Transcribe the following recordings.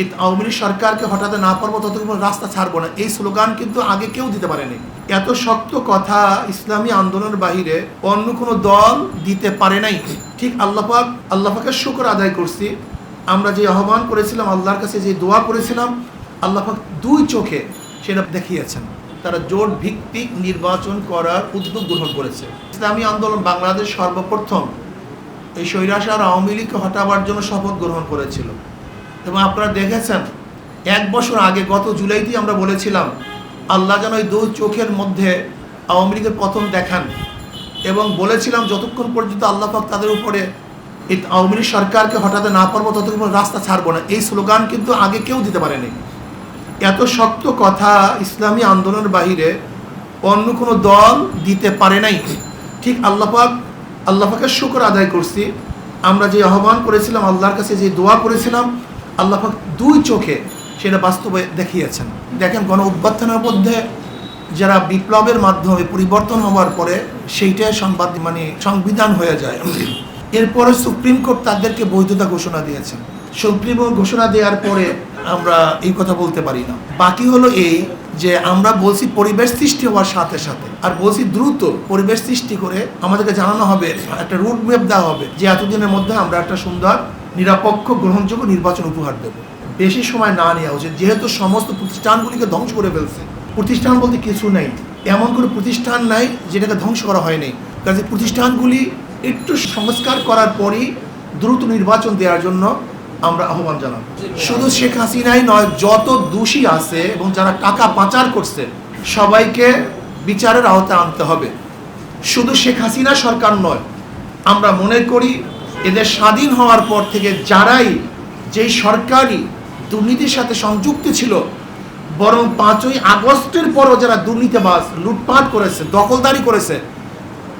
এই আওয়ামী লীগ সরকারকে হটাতে না পারবো ততক্ষণ রাস্তা ছাড়বো না, এই স্লোগান কিন্তু আগে কেউ দিতে পারেনি। এত শক্ত কথা ইসলামী আন্দোলনের বাহিরে অন্য কোনো দল দিতে পারে নাই। ঠিক আল্লাহ পাকের শুকর আদায় করছি, আমরা যে আহ্বান করেছিলাম, আল্লাহর কাছে যে দোয়া করেছিলাম, আল্লাহ পাক দুই চোখে সেটা দেখিয়েছেন। তারা জোট ভিত্তিক নির্বাচন করার উদ্যোগ গ্রহণ করেছে। ইসলামী আন্দোলন বাংলাদেশ সর্বপ্রথম এই স্বৈরাচার আওয়ামী লীগকে হটাবার জন্য শপথ গ্রহণ করেছিল। এবং আপনারা দেখেছেন 1 বছর আগে গত জুলাইতেই আমরা বলেছিলাম আল্লাহ যেন এই দুই চোখের মধ্যে আওয়ামী লীগের পতন দেখান, এবং বলেছিলাম যতক্ষণ পর্যন্ত আল্লাহ পাক তাদের উপরে এই আওয়ামী লীগ সরকারকে হটাতে না পারবো ততক্ষণ রাস্তা ছাড়বো না, এই স্লোগান কিন্তু আগে কেউ দিতে পারেনি। এত শক্ত কথা ইসলামী আন্দোলনের বাহিরে অন্য কোনো দল দিতে পারে নাই। ঠিক আল্লাহ পাকের শুকর আদায় করছি, আমরা যে আহ্বান করেছিলাম, আল্লাহর কাছে যে দোয়া করেছিলাম, আল্লাহ পাক দুই চোখে সেটা বাস্তবে দেখিয়েছেন। দেখেন, গণ অভ্যুত্থানের মধ্যে যারা বিপ্লবের মাধ্যমে পরিবর্তন হওয়ার পরে সেইটাই সংবিধান হয়ে যায়। এরপরে সুপ্রিম কোর্ট তাদেরকে বৈধতা ঘোষণা দিয়েছেন। সুপ্রিম কোর্ট ঘোষণা দেওয়ার পরে আমরা এই কথা বলতে পারি না। বাকি হলো এই যে আমরা বলছি পরিবেশ সৃষ্টি হওয়ার সাথে সাথে, আর বলছি দ্রুত পরিবেশ সৃষ্টি করে আমাদেরকে জানানো হবে, একটা রুট ম্যাপ দেওয়া হবে যে এতদিনের মধ্যে আমরা একটা সুন্দর নিরপেক্ষ গ্রহণযোগ্য নির্বাচন উপহার দেব। বেশি সময় না নেওয়া উচিত, যেহেতু সমস্ত প্রতিষ্ঠানগুলিকে ধ্বংস করে ফেলছে। প্রতিষ্ঠান বলতে কিছু নেই, এমন কোনো প্রতিষ্ঠান নাই যেটাকে ধ্বংস করা হয়নি। কাজে প্রতিষ্ঠানগুলি একটু সংস্কার করার পরই দ্রুত নির্বাচন দেওয়ার জন্য আমরা আহ্বান জানাব। শুধু শেখ হাসিনাই নয়, যত দোষী আছে এবং যারা টাকা পাচার করছে সবাইকে বিচারের আওতায় আনতে হবে। শুধু শেখ হাসিনা সরকার নয়, আমরা মনে করি এদের স্বাধীন হওয়ার পর থেকে যারাই যেই সরকারি দুর্নীতির সাথে সংযুক্ত ছিল, বরং 5ই আগস্টের পরও যারা দুর্নীতিবাজ, লুটপাট করেছে, দখলদারি করেছে,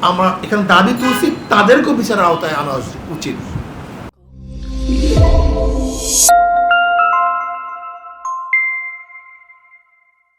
আমরা এখানে দাবি তুলছি তাদেরকেও বিচারের আওতায় আনা উচিত।